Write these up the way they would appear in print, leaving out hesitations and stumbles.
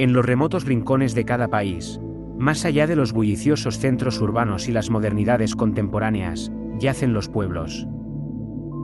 En los remotos rincones de cada país, más allá de los bulliciosos centros urbanos y las modernidades contemporáneas, yacen los pueblos.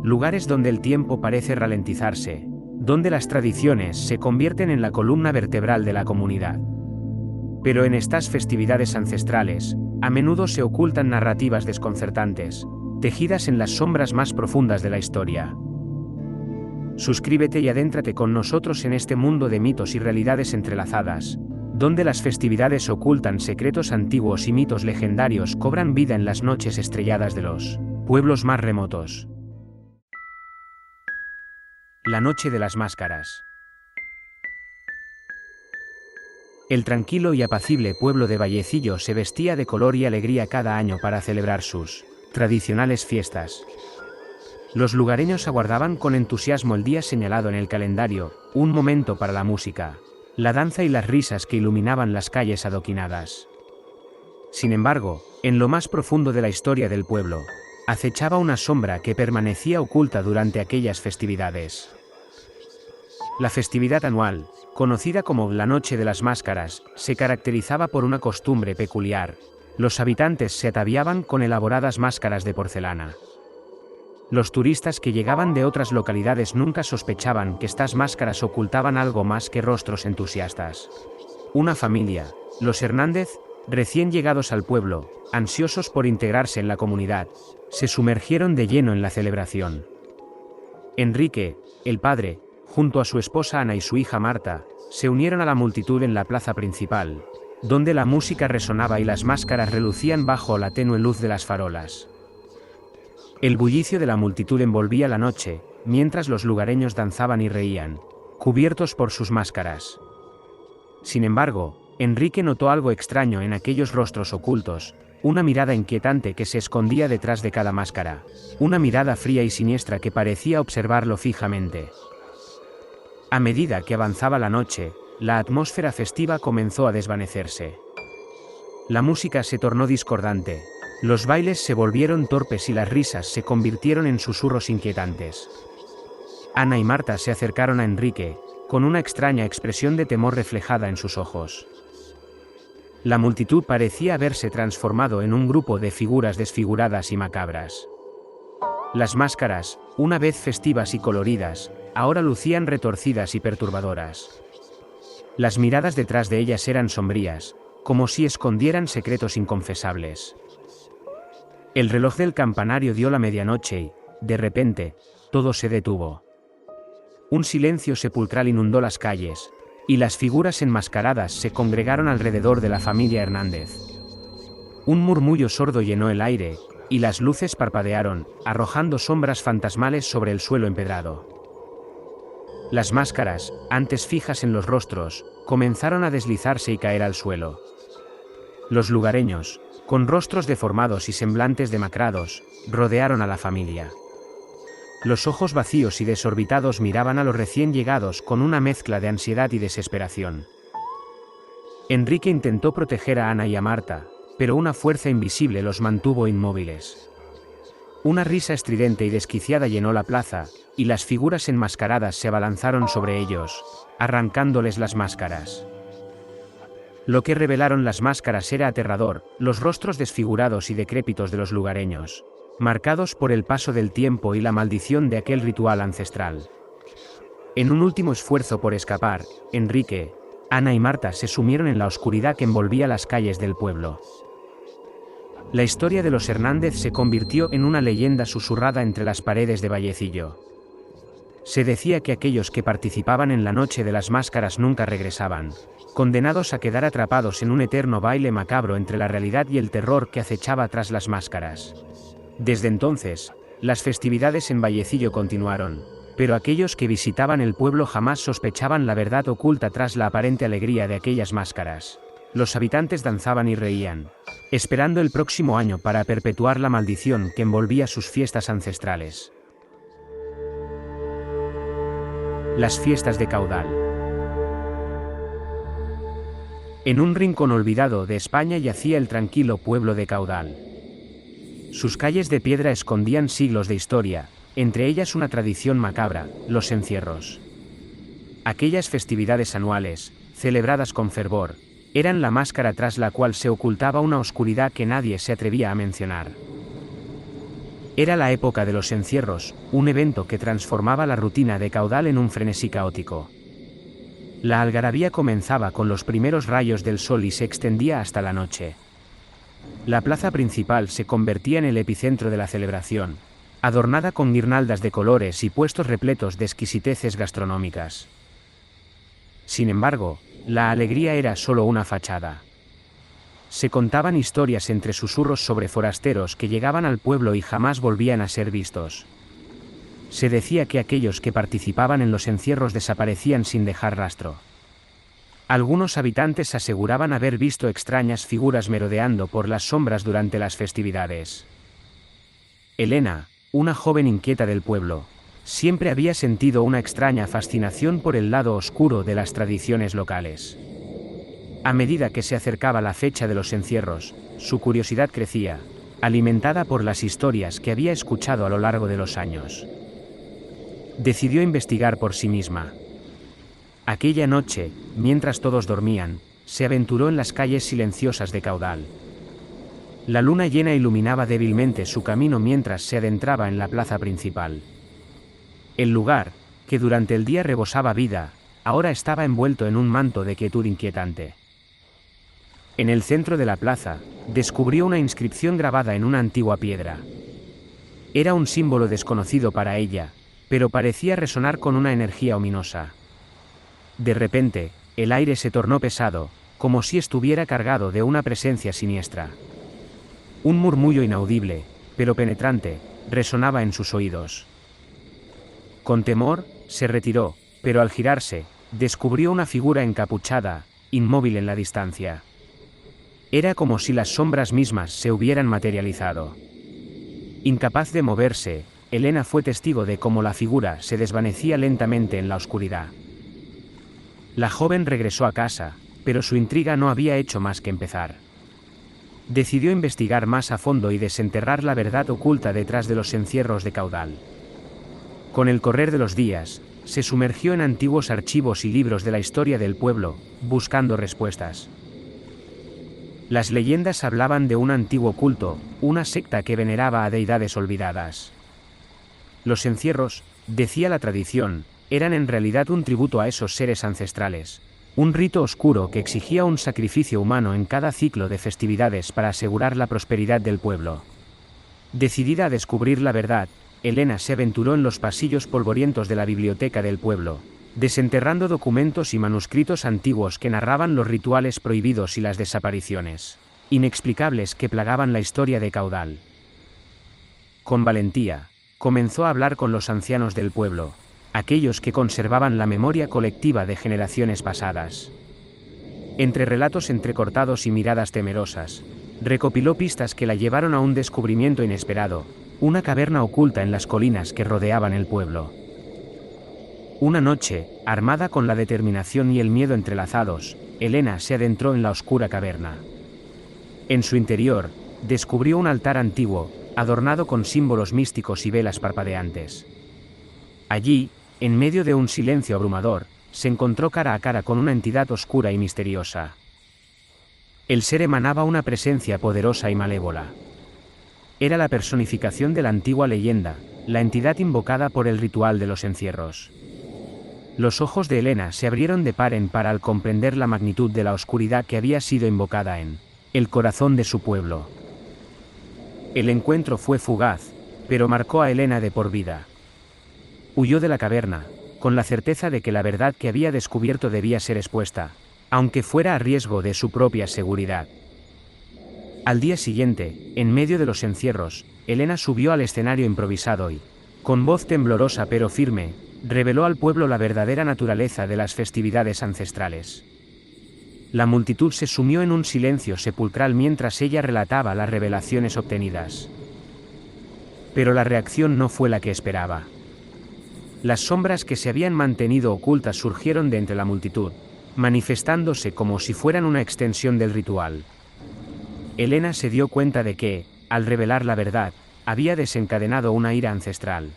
Lugares donde el tiempo parece ralentizarse, donde las tradiciones se convierten en la columna vertebral de la comunidad. Pero en estas festividades ancestrales, a menudo se ocultan narrativas desconcertantes, tejidas en las sombras más profundas de la historia. Suscríbete y adéntrate con nosotros en este mundo de mitos y realidades entrelazadas, donde las festividades ocultan secretos antiguos y mitos legendarios cobran vida en las noches estrelladas de los pueblos más remotos. La noche de las máscaras. El tranquilo y apacible pueblo de Vallecillo se vestía de color y alegría cada año para celebrar sus tradicionales fiestas. Los lugareños aguardaban con entusiasmo el día señalado en el calendario, un momento para la música, la danza y las risas que iluminaban las calles adoquinadas. Sin embargo, en lo más profundo de la historia del pueblo, acechaba una sombra que permanecía oculta durante aquellas festividades. La festividad anual, conocida como la Noche de las Máscaras, se caracterizaba por una costumbre peculiar. Los habitantes se ataviaban con elaboradas máscaras de porcelana. Los turistas que llegaban de otras localidades nunca sospechaban que estas máscaras ocultaban algo más que rostros entusiastas. Una familia, los Hernández, recién llegados al pueblo, ansiosos por integrarse en la comunidad, se sumergieron de lleno en la celebración. Enrique, el padre, junto a su esposa Ana y su hija Marta, se unieron a la multitud en la plaza principal, donde la música resonaba y las máscaras relucían bajo la tenue luz de las farolas. El bullicio de la multitud envolvía la noche, mientras los lugareños danzaban y reían, cubiertos por sus máscaras. Sin embargo, Enrique notó algo extraño en aquellos rostros ocultos, una mirada inquietante que se escondía detrás de cada máscara, una mirada fría y siniestra que parecía observarlo fijamente. A medida que avanzaba la noche, la atmósfera festiva comenzó a desvanecerse. La música se tornó discordante, los bailes se volvieron torpes y las risas se convirtieron en susurros inquietantes. Ana y Marta se acercaron a Enrique, con una extraña expresión de temor reflejada en sus ojos. La multitud parecía haberse transformado en un grupo de figuras desfiguradas y macabras. Las máscaras, una vez festivas y coloridas, ahora lucían retorcidas y perturbadoras. Las miradas detrás de ellas eran sombrías, como si escondieran secretos inconfesables. El reloj del campanario dio la medianoche y, de repente, todo se detuvo. Un silencio sepulcral inundó las calles, y las figuras enmascaradas se congregaron alrededor de la familia Hernández. Un murmullo sordo llenó el aire, y las luces parpadearon, arrojando sombras fantasmales sobre el suelo empedrado. Las máscaras, antes fijas en los rostros, comenzaron a deslizarse y caer al suelo. Los lugareños, con rostros deformados y semblantes demacrados, rodearon a la familia. Los ojos vacíos y desorbitados miraban a los recién llegados con una mezcla de ansiedad y desesperación. Enrique intentó proteger a Ana y a Marta, pero una fuerza invisible los mantuvo inmóviles. Una risa estridente y desquiciada llenó la plaza, y las figuras enmascaradas se abalanzaron sobre ellos, arrancándoles las máscaras. Lo que revelaron las máscaras era aterrador, los rostros desfigurados y decrépitos de los lugareños, marcados por el paso del tiempo y la maldición de aquel ritual ancestral. En un último esfuerzo por escapar, Enrique, Ana y Marta se sumieron en la oscuridad que envolvía las calles del pueblo. La historia de los Hernández se convirtió en una leyenda susurrada entre las paredes de Vallecillo. Se decía que aquellos que participaban en la Noche de las Máscaras nunca regresaban, condenados a quedar atrapados en un eterno baile macabro entre la realidad y el terror que acechaba tras las máscaras. Desde entonces, las festividades en Vallecillo continuaron, pero aquellos que visitaban el pueblo jamás sospechaban la verdad oculta tras la aparente alegría de aquellas máscaras. Los habitantes danzaban y reían, esperando el próximo año para perpetuar la maldición que envolvía sus fiestas ancestrales. Las fiestas de Caudal. En un rincón olvidado de España yacía el tranquilo pueblo de Caudal. Sus calles de piedra escondían siglos de historia, entre ellas una tradición macabra, los encierros. Aquellas festividades anuales, celebradas con fervor, eran la máscara tras la cual se ocultaba una oscuridad que nadie se atrevía a mencionar. Era la época de los encierros, un evento que transformaba la rutina de Caudal en un frenesí caótico. La algarabía comenzaba con los primeros rayos del sol y se extendía hasta la noche. La plaza principal se convertía en el epicentro de la celebración, adornada con guirnaldas de colores y puestos repletos de exquisiteces gastronómicas. Sin embargo, la alegría era solo una fachada. Se contaban historias entre susurros sobre forasteros que llegaban al pueblo y jamás volvían a ser vistos. Se decía que aquellos que participaban en los encierros desaparecían sin dejar rastro. Algunos habitantes aseguraban haber visto extrañas figuras merodeando por las sombras durante las festividades. Elena, una joven inquieta del pueblo, siempre había sentido una extraña fascinación por el lado oscuro de las tradiciones locales. A medida que se acercaba la fecha de los encierros, su curiosidad crecía, alimentada por las historias que había escuchado a lo largo de los años. Decidió investigar por sí misma. Aquella noche, mientras todos dormían, se aventuró en las calles silenciosas de Caudal. La luna llena iluminaba débilmente su camino mientras se adentraba en la plaza principal. El lugar, que durante el día rebosaba vida, ahora estaba envuelto en un manto de quietud inquietante. En el centro de la plaza, descubrió una inscripción grabada en una antigua piedra. Era un símbolo desconocido para ella, pero parecía resonar con una energía ominosa. De repente, el aire se tornó pesado, como si estuviera cargado de una presencia siniestra. Un murmullo inaudible, pero penetrante, resonaba en sus oídos. Con temor, se retiró, pero al girarse, descubrió una figura encapuchada, inmóvil en la distancia. Era como si las sombras mismas se hubieran materializado. Incapaz de moverse, Elena fue testigo de cómo la figura se desvanecía lentamente en la oscuridad. La joven regresó a casa, pero su intriga no había hecho más que empezar. Decidió investigar más a fondo y desenterrar la verdad oculta detrás de los encierros de Caudal. Con el correr de los días, se sumergió en antiguos archivos y libros de la historia del pueblo, buscando respuestas. Las leyendas hablaban de un antiguo culto, una secta que veneraba a deidades olvidadas. Los encierros, decía la tradición, eran en realidad un tributo a esos seres ancestrales, un rito oscuro que exigía un sacrificio humano en cada ciclo de festividades para asegurar la prosperidad del pueblo. Decidida a descubrir la verdad, Elena se aventuró en los pasillos polvorientos de la biblioteca del pueblo, desenterrando documentos y manuscritos antiguos que narraban los rituales prohibidos y las desapariciones inexplicables que plagaban la historia de Caudal. Con valentía, comenzó a hablar con los ancianos del pueblo, aquellos que conservaban la memoria colectiva de generaciones pasadas. Entre relatos entrecortados y miradas temerosas, recopiló pistas que la llevaron a un descubrimiento inesperado, una caverna oculta en las colinas que rodeaban el pueblo. Una noche, armada con la determinación y el miedo entrelazados, Elena se adentró en la oscura caverna. En su interior, descubrió un altar antiguo, adornado con símbolos místicos y velas parpadeantes. Allí, en medio de un silencio abrumador, se encontró cara a cara con una entidad oscura y misteriosa. El ser emanaba una presencia poderosa y malévola. Era la personificación de la antigua leyenda, la entidad invocada por el ritual de los encierros. Los ojos de Elena se abrieron de par en par al comprender la magnitud de la oscuridad que había sido invocada en el corazón de su pueblo. El encuentro fue fugaz, pero marcó a Elena de por vida. Huyó de la caverna, con la certeza de que la verdad que había descubierto debía ser expuesta, aunque fuera a riesgo de su propia seguridad. Al día siguiente, en medio de los encierros, Elena subió al escenario improvisado y, con voz temblorosa pero firme, reveló al pueblo la verdadera naturaleza de las festividades ancestrales. La multitud se sumió en un silencio sepulcral mientras ella relataba las revelaciones obtenidas. Pero la reacción no fue la que esperaba. Las sombras que se habían mantenido ocultas surgieron de entre la multitud, manifestándose como si fueran una extensión del ritual. Elena se dio cuenta de que, al revelar la verdad, había desencadenado una ira ancestral.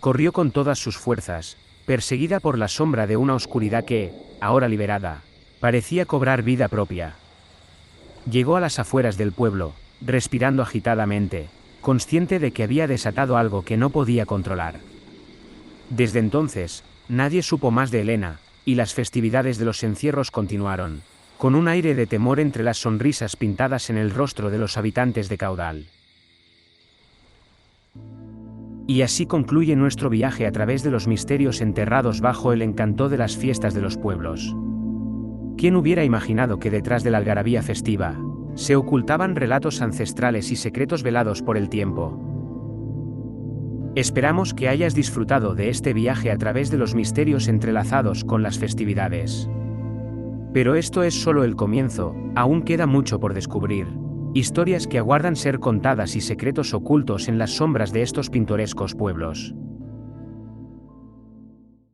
Corrió con todas sus fuerzas, perseguida por la sombra de una oscuridad que, ahora liberada, parecía cobrar vida propia. Llegó a las afueras del pueblo, respirando agitadamente, consciente de que había desatado algo que no podía controlar. Desde entonces, nadie supo más de Elena, y las festividades de los encierros continuaron, con un aire de temor entre las sonrisas pintadas en el rostro de los habitantes de Caudal. Y así concluye nuestro viaje a través de los misterios enterrados bajo el encanto de las fiestas de los pueblos. ¿Quién hubiera imaginado que detrás de la algarabía festiva se ocultaban relatos ancestrales y secretos velados por el tiempo? Esperamos que hayas disfrutado de este viaje a través de los misterios entrelazados con las festividades. Pero esto es solo el comienzo, aún queda mucho por descubrir. Historias que aguardan ser contadas y secretos ocultos en las sombras de estos pintorescos pueblos.